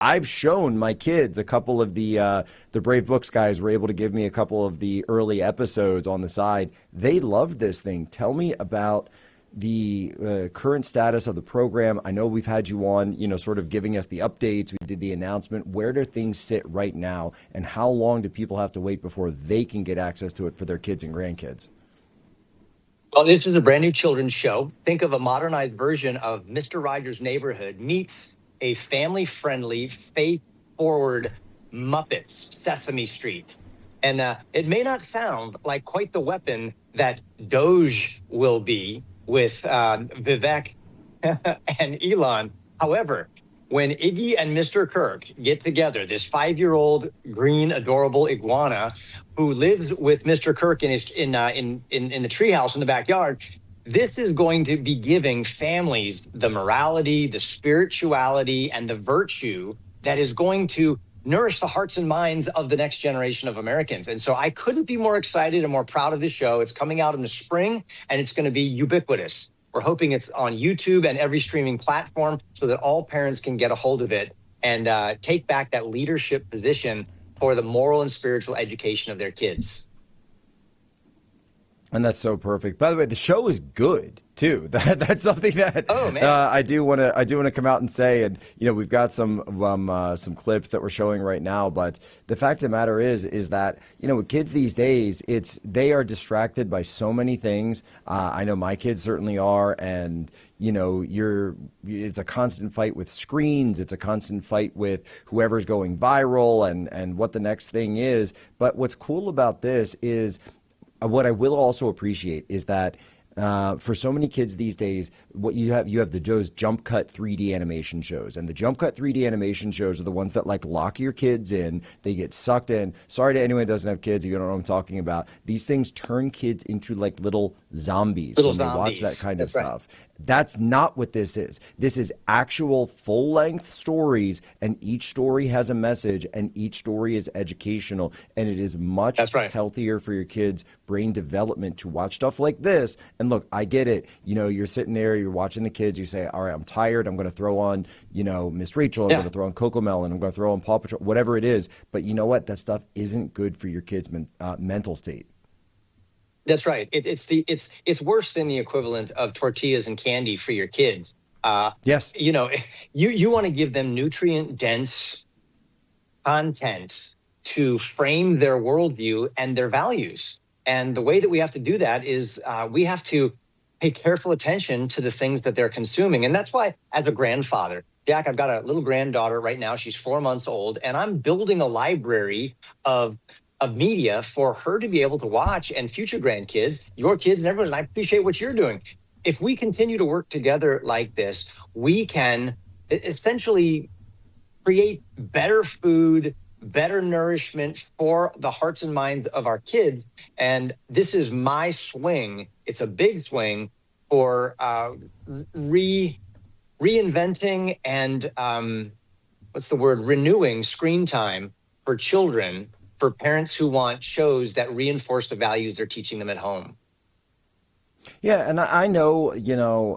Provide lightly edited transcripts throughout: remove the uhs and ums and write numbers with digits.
I've shown my kids a couple of the Brave Books guys were able to give me a couple of the early episodes on the side. They loved this thing. Tell me about the current status of the program. I know we've had you on, sort of giving us the updates. We did the announcement. Where do things sit right now, and how long do people have to wait before they can get access to it for their kids and grandkids? Well, this is a brand new children's show. Think of a modernized version of Mr. Rogers' Neighborhood meets a family-friendly, faith-forward Muppets Sesame Street. And it may not sound like quite the weapon that Doge will be with Vivek and Elon. However, when Iggy and Mr. Kirk get together, this 5-year-old green adorable iguana who lives with Mr. Kirk in his in the treehouse in the backyard, this is going to be giving families the morality, the spirituality, and the virtue that is going to nourish the hearts and minds of the next generation of Americans. And so I couldn't be more excited and more proud of this show. It's coming out in the spring, and it's going to be ubiquitous. We're hoping it's on YouTube and every streaming platform so that all parents can get a hold of it and take back that leadership position for the moral and spiritual education of their kids. And that's so perfect. By the way, the show is good too. That's something that I do want to come out and say. And we've got some clips that we're showing right now. But the fact of the matter is that with kids these days, they are distracted by so many things. I know my kids certainly are, and it's a constant fight with screens. It's a constant fight with whoever's going viral and what the next thing is. But what's cool about this is, what I will also appreciate is that for so many kids these days, what you have those jump cut 3D animation shows, and the jump cut 3D animation shows are the ones that lock your kids in. They get sucked in. Sorry to anyone who doesn't have kids, you don't know what I'm talking about. These things turn kids into little zombies when they watch that kind of stuff. That's not what this is. This is actual full-length stories, and each story has a message, and each story is educational, and it is much healthier for your kids' brain development to watch stuff like this. And look, I get it. You're sitting there, you're watching the kids, you say, all right, I'm tired, I'm going to throw on, Miss Rachel, I'm going to throw on Cocomelon, I'm going to throw on Paw Patrol, whatever it is. But you know what? That stuff isn't good for your kids' mental state. That's right. It's worse than the equivalent of tortillas and candy for your kids. Yes. You want to give them nutrient dense content to frame their worldview and their values. And the way that we have to do that is we have to pay careful attention to the things that they're consuming. And that's why, as a grandfather, Jack, I've got a little granddaughter right now. She's 4 months old, and I'm building a library of media for her to be able to watch, and future grandkids, your kids and everyone. And I appreciate what you're doing. If we continue to work together like this, we can essentially create better food, better nourishment for the hearts and minds of our kids. And this is my swing. It's a big swing for reinventing and renewing screen time for children, for parents who want shows that reinforce the values they're teaching them at home. Yeah, and I know,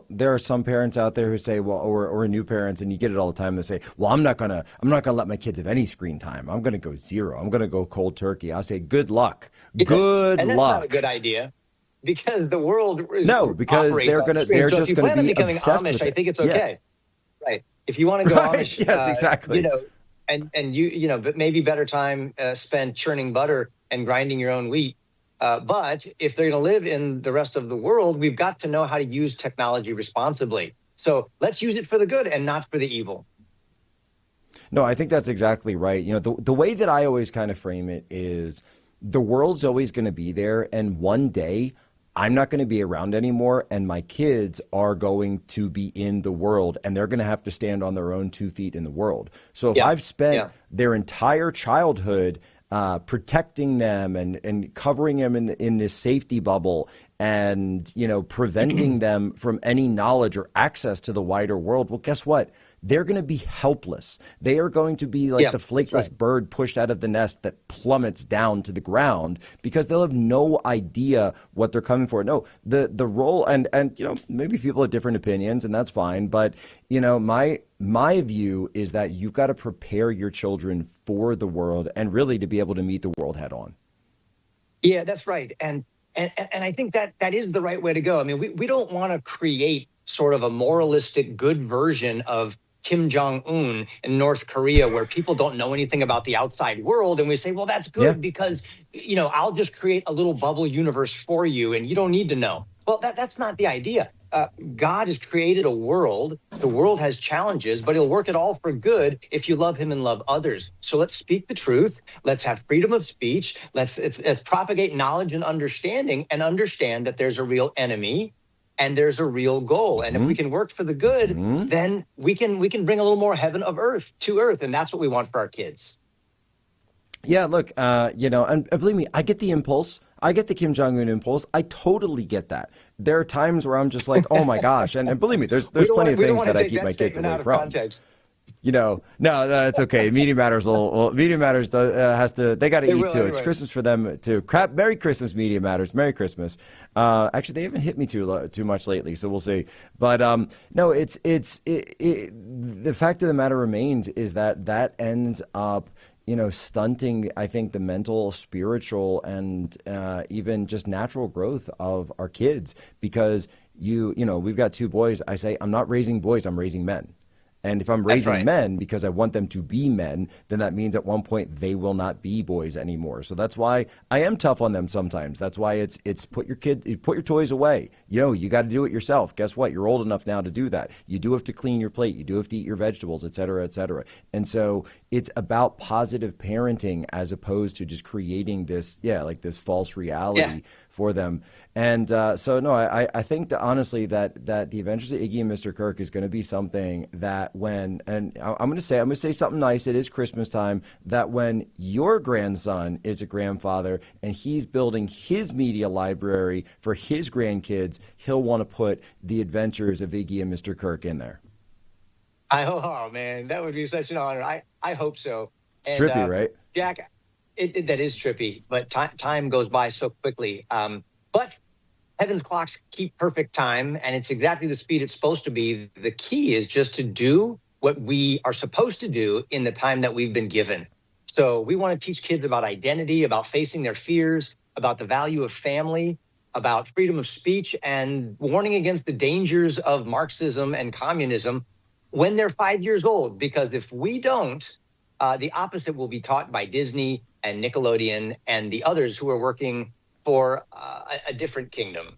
there are some parents out there who say, well, or new parents, and you get it all the time. They say, well, I'm not gonna let my kids have any screen time. I'm gonna go zero. I'm gonna go cold turkey. I say, good luck. Good and that's luck. Not a good idea, because the world because they're just gonna be obsessed Amish, with I it. think it's okay, right? If you want to go Amish, yes, exactly. And but maybe better time spent churning butter and grinding your own wheat. But if they're going to live in the rest of the world, we've got to know how to use technology responsibly. So let's use it for the good and not for the evil. No, I think that's exactly right. The way that I always kind of frame it is the world's always going to be there, and one day I'm not going to be around anymore, and my kids are going to be in the world, and they're going to have to stand on their own 2 feet in the world. So if I've spent their entire childhood protecting them and covering them in this safety bubble and, preventing them from any knowledge or access to the wider world, well, guess what? they're going to be helpless. They are going to be like Yeah, the that's flakeless right. bird pushed out of the nest that plummets down to the ground because they'll have no idea what they're coming for. No, the role, and maybe people have different opinions, and that's fine. But my view is that you've got to prepare your children for the world and really to be able to meet the world head on. Yeah, that's right. And I think that that is the right way to go. I mean, we don't want to create sort of a moralistic good version of Kim Jong Un in North Korea where people don't know anything about the outside world, and we say, well, that's Yeah. good because I'll just create a little bubble universe for you, and you don't need to know. Well, that's not the idea. God has created a world. The world has challenges, but he'll work it all for good if you love him and love others. So let's speak the truth. Let's have freedom of speech. Let's propagate knowledge and understand that there's a real enemy and there's a real goal. And if we can work for the good, then we can bring a little more heaven of earth to earth. And that's what we want for our kids. Yeah, look, and believe me, I get the impulse. I get the Kim Jong Un impulse. I totally get that. There are times where I'm just like, oh my gosh, and believe me, there's plenty of things that I keep my kids away from. Context. No, it's okay. Media Matters Media Matters has to. They got to eat too. It's right. Christmas for them too. Merry Christmas, Media Matters. Merry Christmas. Actually, they haven't hit me too much lately, so we'll see. But no, the fact of the matter remains is that ends up stunting, I think, the mental, spiritual, and even just natural growth of our kids because we've got two boys. I say I'm not raising boys, I'm raising men. And if I'm raising men because I want them to be men, then that means at one point they will not be boys anymore. So that's why I am tough on them sometimes. That's why it's put your toys away. You got to do it yourself. Guess what? You're old enough now to do that. You do have to clean your plate. You do have to eat your vegetables, et cetera, et cetera. And so it's about positive parenting as opposed to just creating this false reality for them. And so no, I think that honestly that the Adventures of Iggy and Mr. Kirk is going to be something that I'm going to say something nice. It is Christmas time. That when your grandson is a grandfather and he's building his media library for his grandkids, he'll want to put the Adventures of Iggy and Mr. Kirk in there. Oh man, that would be such an honor. I hope so. It's trippy, right? Jack, that is trippy, but time goes by so quickly. But heaven's clocks keep perfect time, and it's exactly the speed it's supposed to be. The key is just to do what we are supposed to do in the time that we've been given. So we want to teach kids about identity, about facing their fears, about the value of family, about freedom of speech, and warning against the dangers of Marxism and communism when they're 5 years old. Because if we don't, the opposite will be taught by Disney and Nickelodeon and the others who are working for a different kingdom.